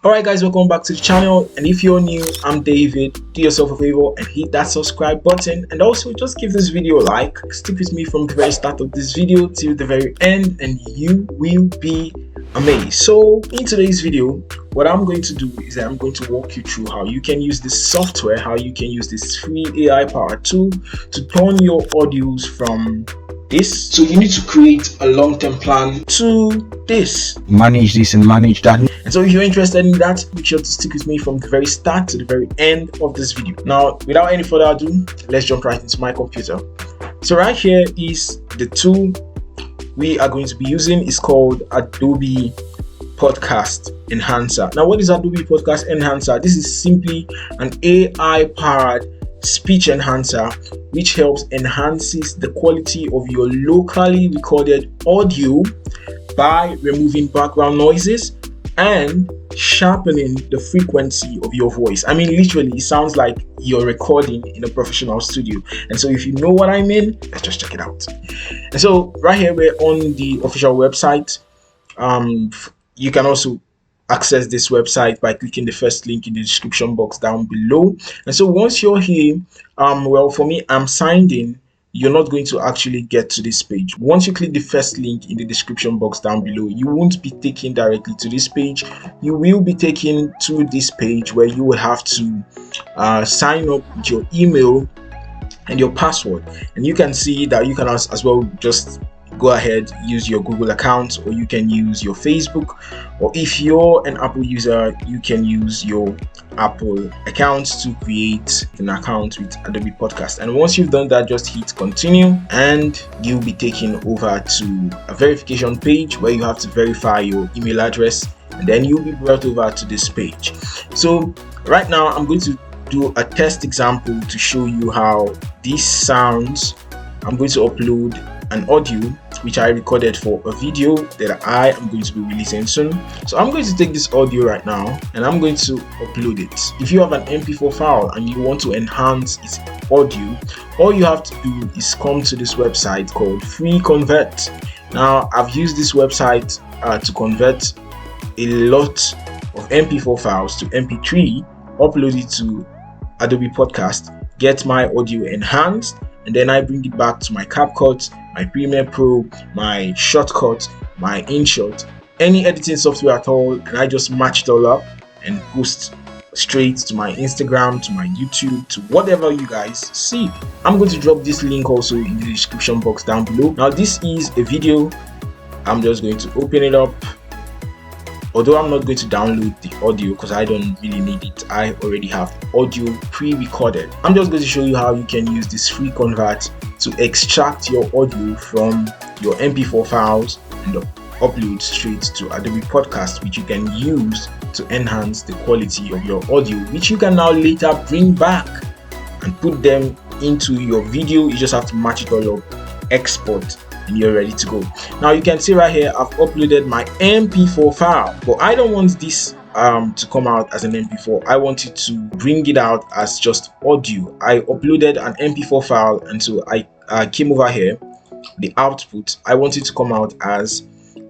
Alright guys, welcome back to the channel, and if you're new, I'm David. Do yourself a favor and hit that subscribe button, and also just give this video a like. Stick with me from the very start of this video till the very end and you will be amazed. So in today's video, what I'm going to do is I'm going to walk you through how you can use this software, how you can use this free AI powered tool to turn your audios from this. So you need to create a long-term plan to this. Manage this and manage that. And so if you're interested in that, make sure to stick with me from the very start to the very end of this video. Now, without any further ado, let's jump right into my computer. So right here is the tool we are going to be using. It's called Adobe Podcast Enhancer. Now, what is Adobe Podcast Enhancer? This is simply an AI powered speech enhancer which helps enhances the quality of your locally recorded audio by removing background noises and sharpening the frequency of your voice. I mean, literally, it sounds like you're recording in a professional studio. And so if you know what I mean, let's just check it out. And so right here, we're on the official website. You can also access this website by clicking the first link in the description box down below. And so once you're here, well, for me, I'm signed in. You're not going to actually get to this page. Once you click the first link in the description box down below, you won't be taken directly to this page. You will be taken to this page where you will have to sign up with your email and your password. And you can see that you can as well just go ahead, use your Google account, or you can use your Facebook, or if you're an Apple user, you can use your Apple account to create an account with Adobe Podcast. And once you've done that, just hit continue and you'll be taken over to a verification page where you have to verify your email address, and then you'll be brought over to this page. So right now I'm going to do a test example to show you how this sounds. I'm going to upload an audio which I recorded for a video that I am going to be releasing soon. So I'm going to take this audio right now and I'm going to upload it. If you have an MP4 file and you want to enhance its audio, all you have to do is come to this website called Free Convert. Now, I've used this website to convert a lot of MP4 files to MP3, upload it to Adobe Podcast, get my audio enhanced, and then I bring it back to my CapCut, my Premiere Pro, my Shortcut, my InShot, any editing software at all, and I just match it all up and post straight to my Instagram, to my YouTube, to whatever you guys see. I'm going to drop this link also in the description box down below. Now, this is a video. I'm just going to open it up. Although I'm not going to download the audio because I don't really need it. I already have audio pre-recorded. I'm just going to show you how you can use this free convert to extract your audio from your MP4 files and upload straight to Adobe Podcast, which you can use to enhance the quality of your audio, which you can now later bring back and put them into your video. You just have to match it all up, export, and you're ready to go. Now you can see right here I've uploaded my MP4 file, but I don't want this to come out as an MP4. I want it to bring it out as just audio. I uploaded an MP4 file, and so I came over here, the output, I want it to come out as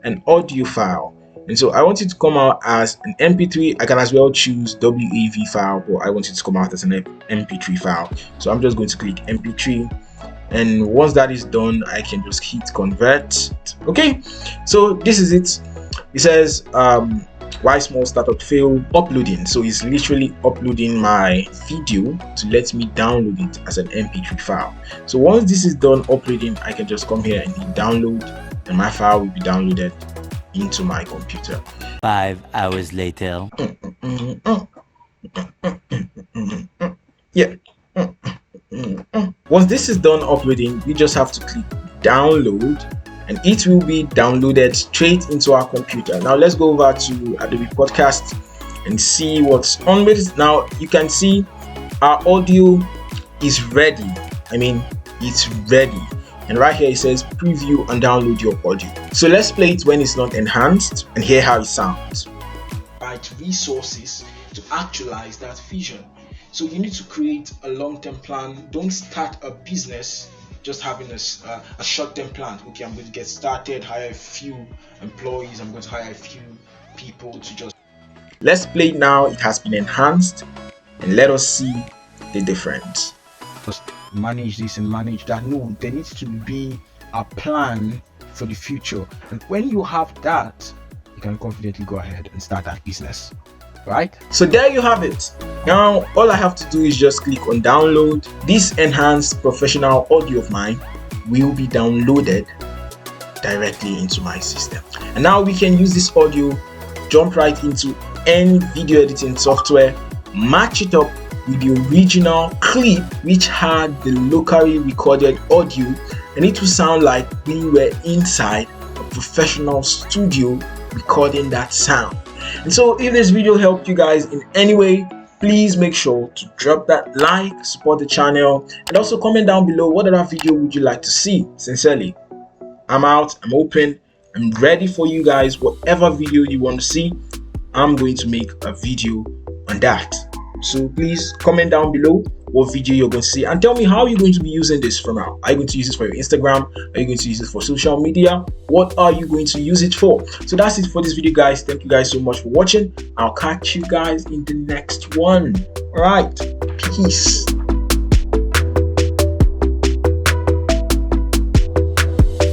an audio file. And so I want it to come out as an MP3. I can as well choose WAV file, but I want it to come out as an MP3 file. So I'm just going to click MP3. And once that is done, I can just hit convert. Okay, so this is it. It says why small startup fail uploading. So it's literally uploading my video to let me download it as an MP3 file. So once this is done uploading, I can just come here and hit download, and my file will be downloaded into my computer. 5 hours later. Yeah. Once this is done uploading, you just have to click download and it will be downloaded straight into our computer. Now let's go over to Adobe Podcast and see what's on with it. Now you can see our audio is ready. I mean, it's ready. And right here it says preview and download your audio. So let's play it when it's not enhanced and hear how it sounds. Right, resources to actualize that vision. So you need to create a long-term plan. Don't start a business just having a short-term plan. Okay, I'm going to get started, hire a few employees, I'm going to hire a few people to just Let's play it now. It has been enhanced, and let us see the difference. Just manage this and manage that. No, there needs to be a plan for the future, and when you have that, you can confidently go ahead and start that business, right? So there you have it. Now all I have to do is just click on download. This enhanced professional audio of mine will be downloaded directly into my system, and now we can use this audio, jump right into any video editing software, match it up with the original clip which had the locally recorded audio, and it will sound like we were inside a professional studio recording that sound. And so if this video helped you guys in any way, please make sure to drop that like, support the channel, and also comment down below what other video would you like to see. Sincerely, I'm out, I'm open, I'm ready for you guys. Whatever video you want to see, I'm going to make a video on that. So please comment down below what video you're going to see, and tell me how you're going to be using this from now. Are you going to use this for your Instagram? Are you going to use it for social media? What are you going to use it for? So that's it for this video, guys. Thank you guys so much for watching. I'll catch you guys in the next one. All right, peace.